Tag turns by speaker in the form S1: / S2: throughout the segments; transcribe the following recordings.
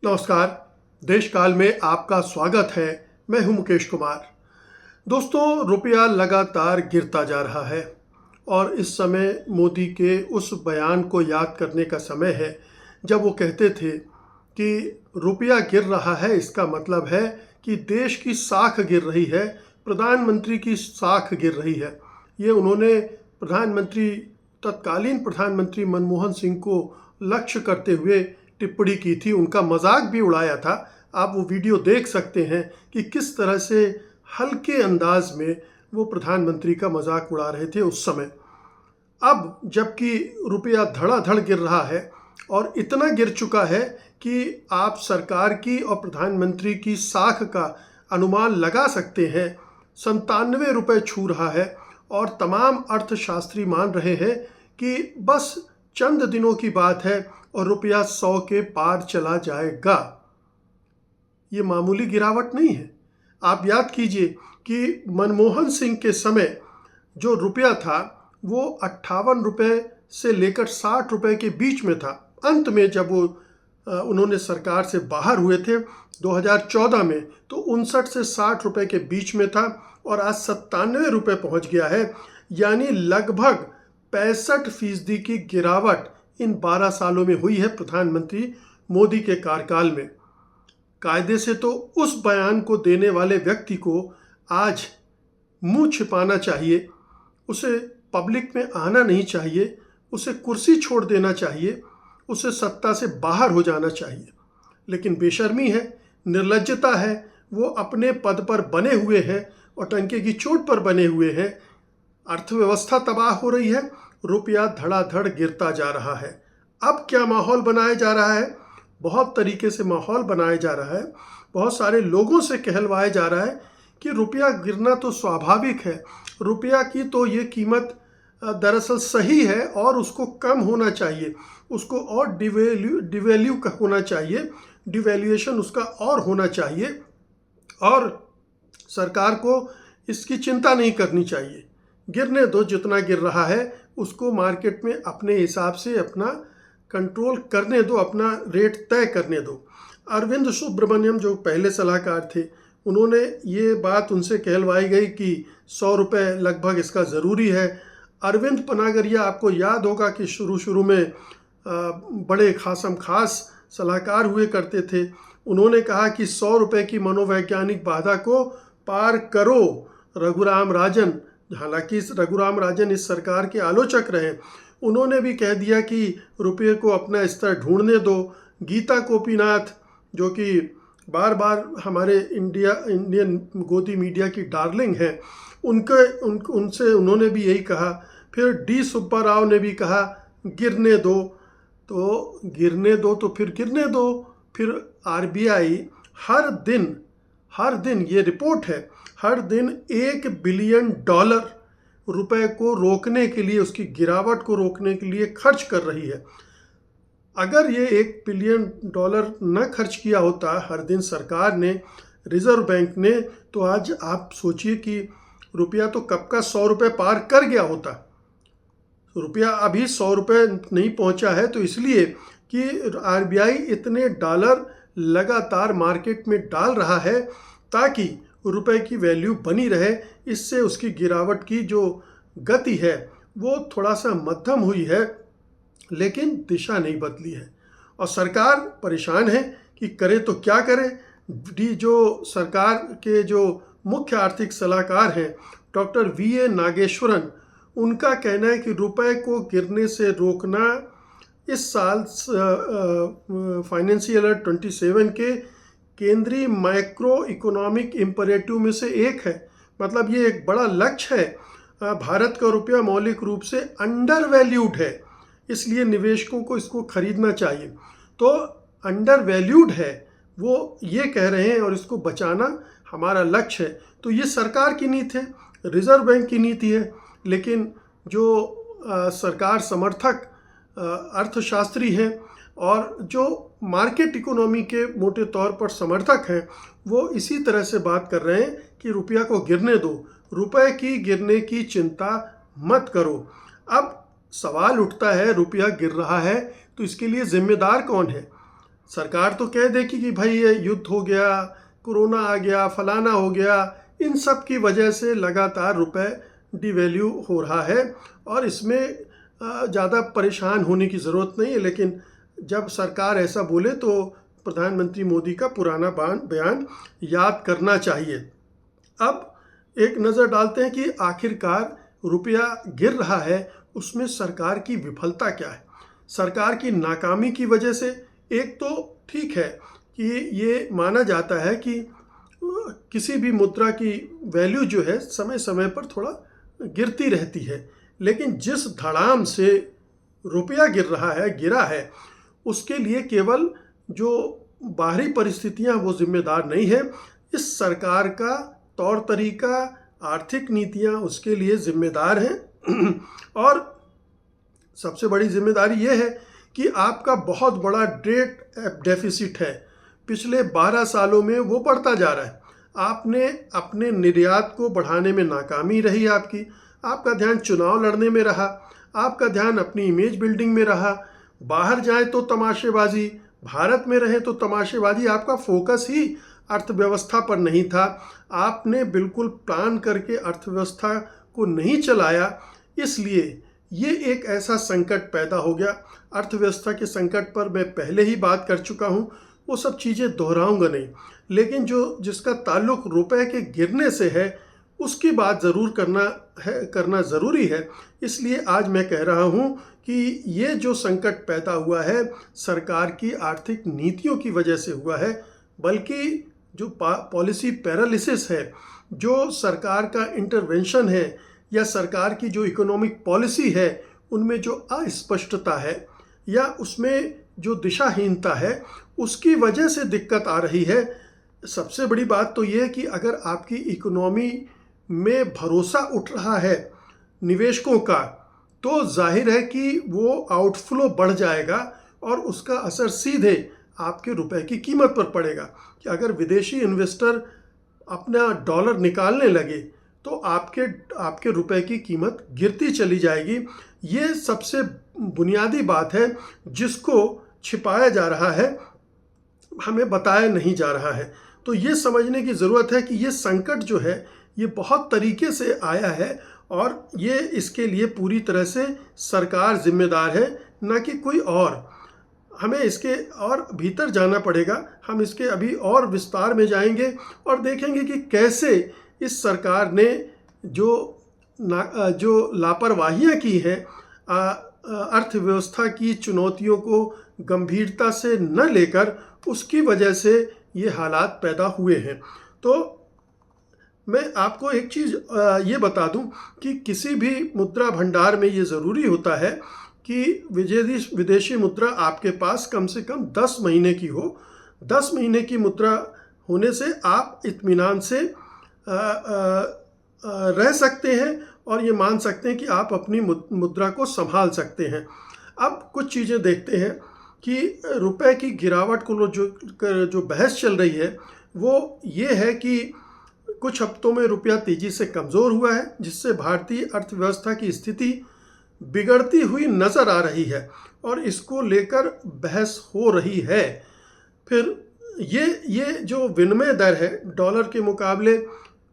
S1: नमस्कार। देश काल में आपका स्वागत है। मैं हूं मुकेश कुमार। दोस्तों, रुपया लगातार गिरता जा रहा है और इस समय मोदी के उस बयान को याद करने का समय है जब वो कहते थे कि रुपया गिर रहा है, इसका मतलब है कि देश की साख गिर रही है, प्रधानमंत्री की साख गिर रही है। ये उन्होंने तत्कालीन प्रधानमंत्री मनमोहन सिंह को लक्ष्य करते हुए टिप्पणी की थी। उनका मजाक भी उड़ाया था। आप वो वीडियो देख सकते हैं कि किस तरह से हल्के अंदाज में वो प्रधानमंत्री का मजाक उड़ा रहे थे उस समय। अब जबकि रुपया धड़ाधड़ गिर रहा है और इतना गिर चुका है कि आप सरकार की और प्रधानमंत्री की साख का अनुमान लगा सकते हैं, 97 रुपये छू रहा है और तमाम अर्थशास्त्री मान रहे हैं कि बस चंद दिनों की बात है और रुपया 100 के पार चला जाएगा। ये मामूली गिरावट नहीं है। आप याद कीजिए कि मनमोहन सिंह के समय जो रुपया था वो 58 रुपये से लेकर 60 रुपये के बीच में था। अंत में जब वो उन्होंने सरकार से बाहर हुए थे 2014 में, तो 59 से 60 रुपये के बीच में था और आज 97 रुपये पहुँच गया है। यानी लगभग 65% की गिरावट इन 12 सालों में हुई है प्रधानमंत्री मोदी के कार्यकाल में। कायदे से तो उस बयान को देने वाले व्यक्ति को आज मुंह छिपाना चाहिए, उसे पब्लिक में आना नहीं चाहिए, उसे कुर्सी छोड़ देना चाहिए, उसे सत्ता से बाहर हो जाना चाहिए। लेकिन बेशर्मी है, निर्लज्जता है, वो अपने पद पर बने हुए हैं और टंके की चोट पर बने हुए हैं। अर्थव्यवस्था तबाह हो रही है, रुपया धड़ाधड़ गिरता जा रहा है। अब क्या माहौल बनाया जा रहा है? बहुत तरीके से माहौल बनाया जा रहा है। बहुत सारे लोगों से कहलवाया जा रहा है कि रुपया गिरना तो स्वाभाविक है, रुपया की तो ये कीमत दरअसल सही है और उसको कम होना चाहिए, उसको और डिवैल्यू होना चाहिए, डिवैल्यूएशन उसका और होना चाहिए और सरकार को इसकी चिंता नहीं करनी चाहिए। गिरने दो, जितना गिर रहा है उसको मार्केट में अपने हिसाब से अपना कंट्रोल करने दो, अपना रेट तय करने दो। अरविंद सुब्रमण्यम जो पहले सलाहकार थे, उन्होंने ये बात उनसे कहलवाई गई कि 100 रुपये लगभग इसका ज़रूरी है। अरविंद पनागरिया, आपको याद होगा कि शुरू में बड़े खासम खास सलाहकार हुए करते थे। उन्होंने कहा कि 100 रुपये की मनोवैज्ञानिक बाधा को पार करो। रघुराम राजन, हालांकि रघुराम राजन इस सरकार के आलोचक रहे, उन्होंने भी कह दिया कि रुपये को अपना स्तर ढूंढने दो। गीता गोपीनाथ, जो कि बार बार हमारे इंडियन गोदी मीडिया की डार्लिंग है, उनसे उन्होंने भी यही कहा। फिर डी सुब्बा राव ने भी कहा गिरने दो, तो गिरने दो तो फिर गिरने दो। फिर आरबीआई हर दिन ये रिपोर्ट है, हर दिन $1 बिलियन रुपए को रोकने के लिए, उसकी गिरावट को रोकने के लिए खर्च कर रही है। अगर ये $1 बिलियन न खर्च किया होता हर दिन सरकार ने, रिजर्व बैंक ने, तो आज आप सोचिए कि रुपया तो कब का 100 रुपये पार कर गया होता। रुपया अभी 100 रुपये नहीं पहुंचा है तो इसलिए कि आरबीआई इतने डॉलर लगातार मार्केट में डाल रहा है ताकि रुपए की वैल्यू बनी रहे। इससे उसकी गिरावट की जो गति है वो थोड़ा सा मध्यम हुई है, लेकिन दिशा नहीं बदली है और सरकार परेशान है कि करे तो क्या करे। जो सरकार के जो मुख्य आर्थिक सलाहकार हैं डॉक्टर वीए नागेश्वरन, उनका कहना है कि रुपए को गिरने से रोकना इस साल फाइनेंशियल ईयर 27 के केंद्रीय माइक्रो इकोनॉमिक इम्परेटिव में से एक है। मतलब ये एक बड़ा लक्ष्य है। भारत का रुपया मौलिक रूप से अंडर वैल्यूड है, इसलिए निवेशकों को इसको खरीदना चाहिए। तो अंडर वैल्यूड है, वो ये कह रहे हैं और इसको बचाना हमारा लक्ष्य है। तो ये सरकार की नीति है, रिजर्व बैंक की नीति है। लेकिन जो सरकार समर्थक अर्थशास्त्री हैं और जो मार्केट इकोनॉमी के मोटे तौर पर समर्थक हैं, वो इसी तरह से बात कर रहे हैं कि रुपया को गिरने दो, रुपए की गिरने की चिंता मत करो। अब सवाल उठता है, रुपया गिर रहा है तो इसके लिए जिम्मेदार कौन है? सरकार तो कह दे कि भाई ये युद्ध हो गया, कोरोना आ गया, फलाना हो गया, इन सब की वजह से लगातार रुपए डिवैल्यू हो रहा है और इसमें ज़्यादा परेशान होने की ज़रूरत नहीं है। लेकिन जब सरकार ऐसा बोले तो प्रधानमंत्री मोदी का पुराना बयान याद करना चाहिए। अब एक नज़र डालते हैं कि आखिरकार रुपया गिर रहा है, उसमें सरकार की विफलता क्या है। सरकार की नाकामी की वजह से एक तो ठीक है कि ये माना जाता है कि किसी भी मुद्रा की वैल्यू जो है समय समय पर थोड़ा गिरती रहती है, लेकिन जिस धड़ाम से रुपया गिरा है उसके लिए केवल जो बाहरी परिस्थितियां वो जिम्मेदार नहीं है। इस सरकार का तौर तरीका, आर्थिक नीतियां उसके लिए जिम्मेदार हैं और सबसे बड़ी जिम्मेदारी ये है कि आपका बहुत बड़ा ट्रेड डेफिसिट है, पिछले 12 सालों में वो बढ़ता जा रहा है। आपने अपने निर्यात को बढ़ाने में नाकामी रही आपका ध्यान चुनाव लड़ने में रहा, आपका ध्यान अपनी इमेज बिल्डिंग में रहा। बाहर जाए तो तमाशेबाजी, भारत में रहे तो तमाशेबाजी, आपका फोकस ही अर्थव्यवस्था पर नहीं था। आपने बिल्कुल प्लान करके अर्थव्यवस्था को नहीं चलाया, इसलिए ये एक ऐसा संकट पैदा हो गया। अर्थव्यवस्था के संकट पर मैं पहले ही बात कर चुका हूँ, वो सब चीज़ें दोहराऊंगा नहीं, लेकिन जिसका ताल्लुक रुपए के गिरने से है उसकी बात ज़रूर करना ज़रूरी है। इसलिए आज मैं कह रहा हूँ कि ये जो संकट पैदा हुआ है सरकार की आर्थिक नीतियों की वजह से हुआ है, बल्कि जो पॉलिसी पैरालिसिस है, जो सरकार का इंटरवेंशन है या सरकार की जो इकोनॉमिक पॉलिसी है उनमें जो अस्पष्टता है या उसमें जो दिशाहीनता है, उसकी वजह से दिक्कत आ रही है। सबसे बड़ी बात तो ये है कि अगर आपकी इकोनॉमी में भरोसा उठ रहा है निवेशकों का, तो जाहिर है कि वो आउटफ्लो बढ़ जाएगा और उसका असर सीधे आपके रुपए की कीमत पर पड़ेगा कि अगर विदेशी इन्वेस्टर अपना डॉलर निकालने लगे तो आपके रुपए की कीमत गिरती चली जाएगी। ये सबसे बुनियादी बात है जिसको छिपाया जा रहा है, हमें बताया नहीं जा रहा है। तो ये समझने की ज़रूरत है कि ये संकट जो है ये बहुत तरीके से आया है और ये इसके लिए पूरी तरह से सरकार जिम्मेदार है, ना कि कोई और। हमें इसके और भीतर जाना पड़ेगा, हम इसके अभी और विस्तार में जाएंगे और देखेंगे कि कैसे इस सरकार ने जो लापरवाहियां की हैं, अर्थव्यवस्था की चुनौतियों को गंभीरता से न लेकर, उसकी वजह से ये हालात पैदा हुए हैं। तो मैं आपको एक चीज़ ये बता दूं कि किसी भी मुद्रा भंडार में ये ज़रूरी होता है कि विदेशी मुद्रा आपके पास कम से कम 10 महीने की हो। 10 महीने की मुद्रा होने से आप इत्मीनान से रह सकते हैं और ये मान सकते हैं कि आप अपनी मुद्रा को संभाल सकते हैं। अब कुछ चीज़ें देखते हैं कि रुपए की गिरावट को जो बहस चल रही है वो ये है कि कुछ हफ्तों में रुपया तेज़ी से कमज़ोर हुआ है, जिससे भारतीय अर्थव्यवस्था की स्थिति बिगड़ती हुई नज़र आ रही है और इसको लेकर बहस हो रही है। फिर ये जो विनिमय दर है, डॉलर के मुकाबले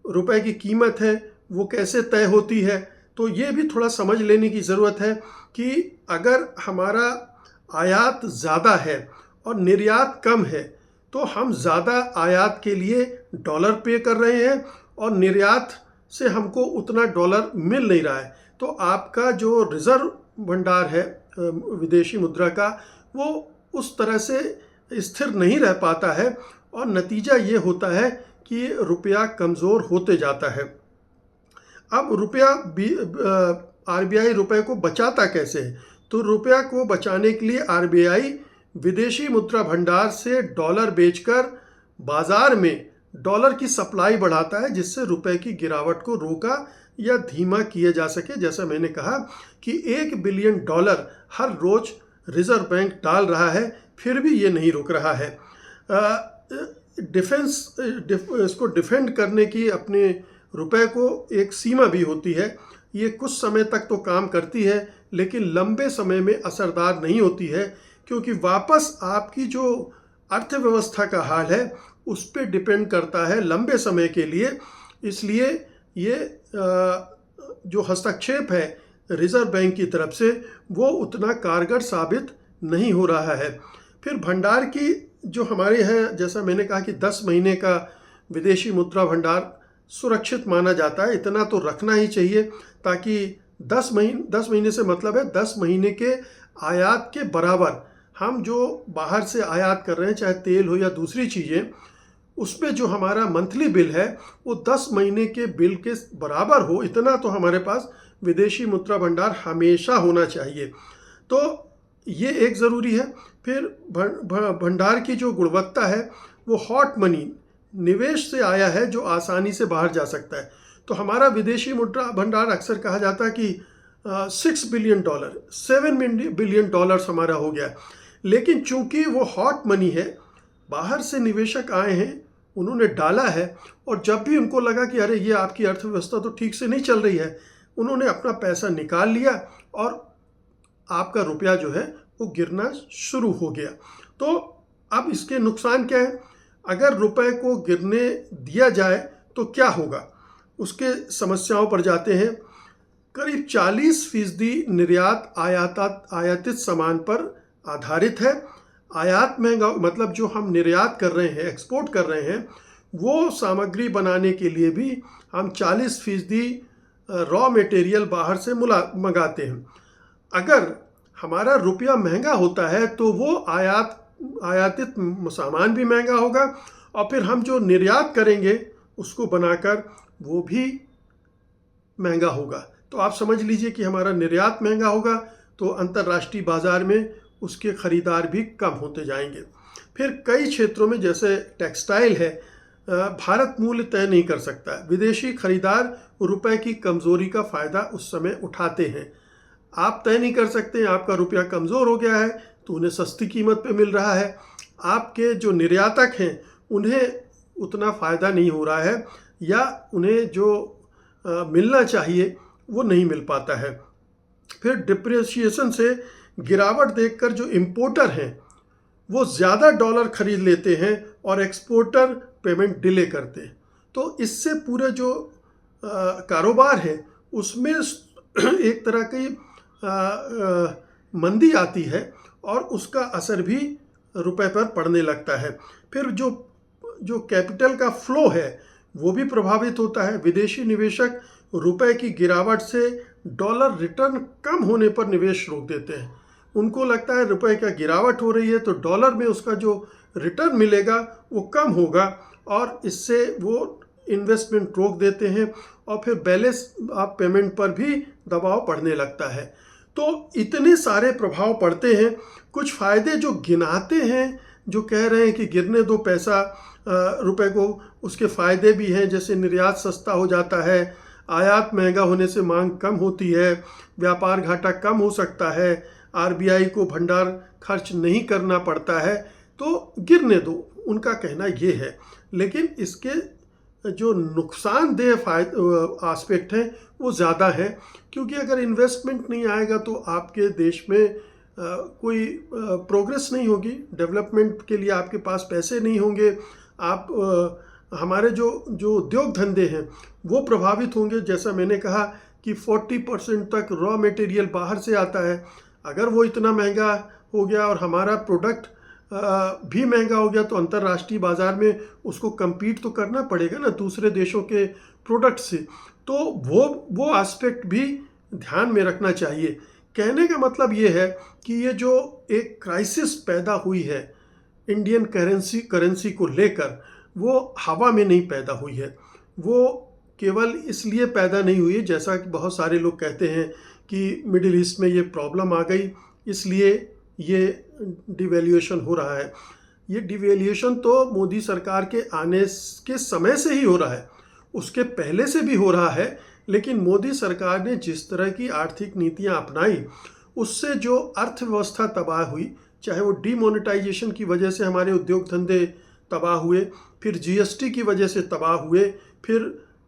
S1: रुपए की कीमत है, वो कैसे तय होती है, तो ये भी थोड़ा समझ लेने की ज़रूरत है कि अगर हमारा आयात ज़्यादा है और निर्यात कम है तो हम ज़्यादा आयात के लिए डॉलर पे कर रहे हैं और निर्यात से हमको उतना डॉलर मिल नहीं रहा है, तो आपका जो रिज़र्व भंडार है विदेशी मुद्रा का, वो उस तरह से स्थिर नहीं रह पाता है और नतीजा ये होता है कि रुपया कमज़ोर होते जाता है। अब आरबीआई रुपए को बचाता कैसे है? तो रुपया को बचाने के लिए आरबीआई विदेशी मुद्रा भंडार से डॉलर बेचकर बाजार में डॉलर की सप्लाई बढ़ाता है, जिससे रुपए की गिरावट को रोका या धीमा किया जा सके। जैसा मैंने कहा कि $1 बिलियन हर रोज रिजर्व बैंक डाल रहा है, फिर भी ये नहीं रुक रहा है। इसको डिफेंड करने की अपने रुपए को एक सीमा भी होती है। ये कुछ समय तक तो काम करती है, लेकिन लंबे समय में असरदार नहीं होती है, क्योंकि वापस आपकी जो अर्थव्यवस्था का हाल है उस पर डिपेंड करता है लंबे समय के लिए। इसलिए ये जो हस्तक्षेप है रिजर्व बैंक की तरफ से वो उतना कारगर साबित नहीं हो रहा है। फिर भंडार की जो हमारे हैं, जैसा मैंने कहा कि 10 महीने का विदेशी मुद्रा भंडार सुरक्षित माना जाता है, इतना तो रखना ही चाहिए ताकि 10 महीने से मतलब है 10 महीने के आयात के बराबर हम जो बाहर से आयात कर रहे हैं, चाहे तेल हो या दूसरी चीज़ें, उसमें जो हमारा मंथली बिल है वो 10 महीने के बिल के बराबर हो, इतना तो हमारे पास विदेशी मुद्रा भंडार हमेशा होना चाहिए। तो ये एक ज़रूरी है। फिर भंडार की जो गुणवत्ता है वो हॉट मनी, निवेश से आया है जो आसानी से बाहर जा सकता है। तो हमारा विदेशी मुद्रा भंडार अक्सर कहा जाता है कि $6 बिलियन, $7 बिलियन हमारा हो गया। लेकिन चूंकि वो हॉट मनी है, बाहर से निवेशक आए हैं, उन्होंने डाला है, और जब भी उनको लगा कि अरे ये आपकी अर्थव्यवस्था तो ठीक से नहीं चल रही है, उन्होंने अपना पैसा निकाल लिया और आपका रुपया जो है वो गिरना शुरू हो गया। तो अब इसके नुकसान क्या है? अगर रुपए को गिरने दिया जाए तो क्या होगा, उसके समस्याओं पर जाते हैं। करीब 40% निर्यात आयातित सामान पर आधारित है। आयात महंगा मतलब जो हम निर्यात कर रहे हैं, एक्सपोर्ट कर रहे हैं, वो सामग्री बनाने के लिए भी हम 40% रॉ मटेरियल बाहर से मंगाते हैं। अगर हमारा रुपया महंगा होता है तो वो आयातित सामान भी महंगा होगा, और फिर हम जो निर्यात करेंगे उसको बनाकर वो भी महंगा होगा। तो आप समझ लीजिए कि हमारा निर्यात महंगा होगा तो अंतर्राष्ट्रीय बाजार में उसके खरीदार भी कम होते जाएंगे। फिर कई क्षेत्रों में जैसे टेक्सटाइल है, भारत मूल्य तय नहीं कर सकता। विदेशी खरीदार रुपए की कमज़ोरी का फ़ायदा उस समय उठाते हैं। आप तय नहीं कर सकते, आपका रुपया कमज़ोर हो गया है तो उन्हें सस्ती कीमत पे मिल रहा है, आपके जो निर्यातक हैं उन्हें उतना फ़ायदा नहीं हो रहा है, या उन्हें जो मिलना चाहिए वो नहीं मिल पाता है। फिर डिप्रिसिएशन से गिरावट देखकर जो इम्पोर्टर हैं वो ज़्यादा डॉलर खरीद लेते हैं और एक्सपोर्टर पेमेंट डिले करते हैं। तो इससे पूरे जो कारोबार है उसमें एक तरह की मंदी आती है और उसका असर भी रुपए पर पड़ने लगता है। फिर जो कैपिटल का फ्लो है वो भी प्रभावित होता है। विदेशी निवेशक रुपए की गिरावट से डॉलर रिटर्न कम होने पर निवेश रोक देते हैं। उनको लगता है रुपए का गिरावट हो रही है तो डॉलर में उसका जो रिटर्न मिलेगा वो कम होगा, और इससे वो इन्वेस्टमेंट रोक देते हैं, और फिर बैलेंस ऑफ पेमेंट पर भी दबाव पड़ने लगता है। तो इतने सारे प्रभाव पड़ते हैं। कुछ फ़ायदे जो गिनाते हैं, जो कह रहे हैं कि गिरने दो पैसा रुपए को, उसके फ़ायदे भी हैं, जैसे निर्यात सस्ता हो जाता है, आयात महंगा होने से मांग कम होती है, व्यापार घाटा कम हो सकता है, आरबीआई को भंडार खर्च नहीं करना पड़ता है, तो गिरने दो, उनका कहना ये है। लेकिन इसके जो नुकसानदेह आस्पेक्ट हैं वो ज़्यादा है, क्योंकि अगर इन्वेस्टमेंट नहीं आएगा तो आपके देश में कोई प्रोग्रेस नहीं होगी, डेवलपमेंट के लिए आपके पास पैसे नहीं होंगे, आप हमारे जो उद्योग धंधे हैं वो प्रभावित होंगे। जैसा मैंने कहा कि 40% तक रॉ मटेरियल बाहर से आता है। अगर वो इतना महंगा हो गया और हमारा प्रोडक्ट भी महंगा हो गया तो अंतर्राष्ट्रीय बाज़ार में उसको compete तो करना पड़ेगा ना दूसरे देशों के प्रोडक्ट से। तो वो एस्पेक्ट भी ध्यान में रखना चाहिए। कहने का मतलब ये है कि ये जो एक क्राइसिस पैदा हुई है इंडियन करेंसी को लेकर, वो हवा में नहीं पैदा हुई है। वो केवल इसलिए पैदा नहीं हुई, जैसा कि बहुत सारे लोग कहते हैं कि मिडिल ईस्ट में ये प्रॉब्लम आ गई इसलिए ये डिवैल्यूएशन हो रहा है। ये डिवैल्यूएशन तो मोदी सरकार के आने के समय से ही हो रहा है, उसके पहले से भी हो रहा है, लेकिन मोदी सरकार ने जिस तरह की आर्थिक नीतियां अपनाई उससे जो अर्थव्यवस्था तबाह हुई, चाहे वो डीमोनेटाइजेशन की वजह से हमारे उद्योग धंधे तबाह हुए, फिर जीएसटी की वजह से तबाह हुए, फिर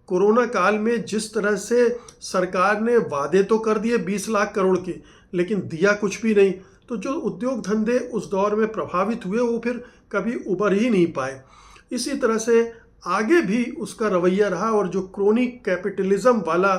S1: कोरोना काल में जिस तरह से सरकार ने वादे तो कर दिए 20 लाख करोड़ के, लेकिन दिया कुछ भी नहीं। तो जो उद्योग धंधे उस दौर में प्रभावित हुए वो फिर कभी उबर ही नहीं पाए। इसी तरह से आगे भी उसका रवैया रहा, और जो क्रोनिक कैपिटलिज्म वाला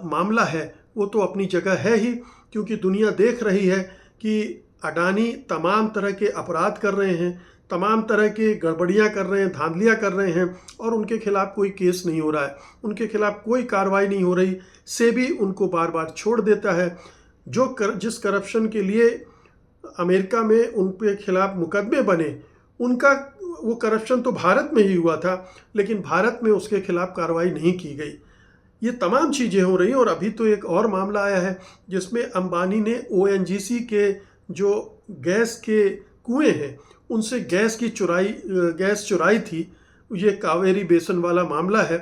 S1: मामला है वो तो अपनी जगह है ही, क्योंकि दुनिया देख रही है कि अडानी तमाम तरह के अपराध कर रहे हैं, तमाम तरह के गड़बड़ियां कर रहे हैं, धांधलियां कर रहे हैं, और उनके खिलाफ कोई केस नहीं हो रहा है, उनके खिलाफ कोई कार्रवाई नहीं हो रही। सेबी उनको बार बार छोड़ देता है। जिस करप्शन के लिए अमेरिका में उनके खिलाफ मुकदमे बने, उनका वो करप्शन तो भारत में ही हुआ था, लेकिन भारत में उसके खिलाफ कार्रवाई नहीं की गई। ये तमाम चीज़ें हो रही हैं। और अभी तो एक और मामला आया है जिसमें अंबानी ने ONGC के जो गैस के कुएं हैं उनसे गैस चुराई थी। ये कावेरी बेसिन वाला मामला है,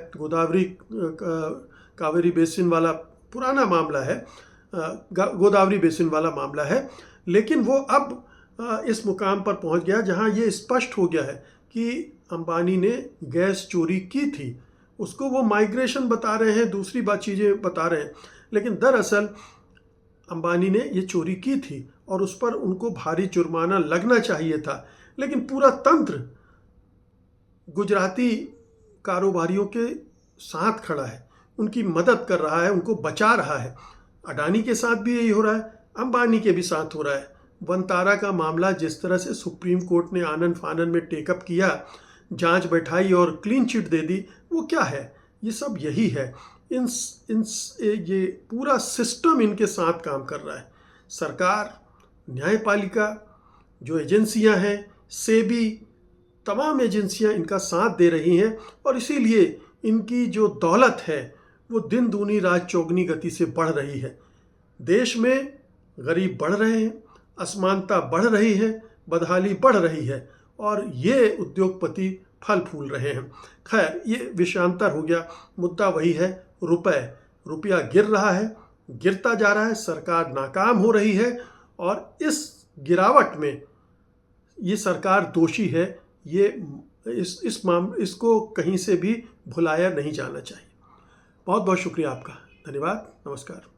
S1: कावेरी बेसिन वाला पुराना मामला है, गोदावरी बेसिन वाला मामला है। लेकिन वो अब इस मुकाम पर पहुंच गया जहां ये स्पष्ट हो गया है कि अंबानी ने गैस चोरी की थी। उसको वो माइग्रेशन बता रहे हैं, दूसरी चीज़ें बता रहे हैं, लेकिन दरअसल अंबानी ने ये चोरी की थी और उस पर उनको भारी जुर्माना लगना चाहिए था। लेकिन पूरा तंत्र गुजराती कारोबारियों के साथ खड़ा है, उनकी मदद कर रहा है, उनको बचा रहा है। अडानी के साथ भी यही हो रहा है, अंबानी के भी साथ हो रहा है। वनतारा का मामला जिस तरह से सुप्रीम कोर्ट ने आनन फानन में टेकअप किया, जांच बैठाई और क्लीन चिट दे दी, वो क्या है? ये सब यही है। ये पूरा सिस्टम इनके साथ काम कर रहा है। सरकार, न्यायपालिका, जो एजेंसियां हैं, सेबी, तमाम एजेंसियां इनका साथ दे रही हैं, और इसीलिए इनकी जो दौलत है वो दिन दूनी रात चौगनी गति से बढ़ रही है। देश में गरीब बढ़ रहे हैं, असमानता बढ़ रही है, बदहाली बढ़ रही है, और ये उद्योगपति फल फूल रहे हैं। खैर, ये विषयांतर हो गया। मुद्दा वही है, रुपया गिर रहा है, गिरता जा रहा है, सरकार नाकाम हो रही है, और इस गिरावट में ये सरकार दोषी है। ये इसको कहीं से भी भुलाया नहीं जाना चाहिए। बहुत बहुत शुक्रिया आपका। धन्यवाद। नमस्कार।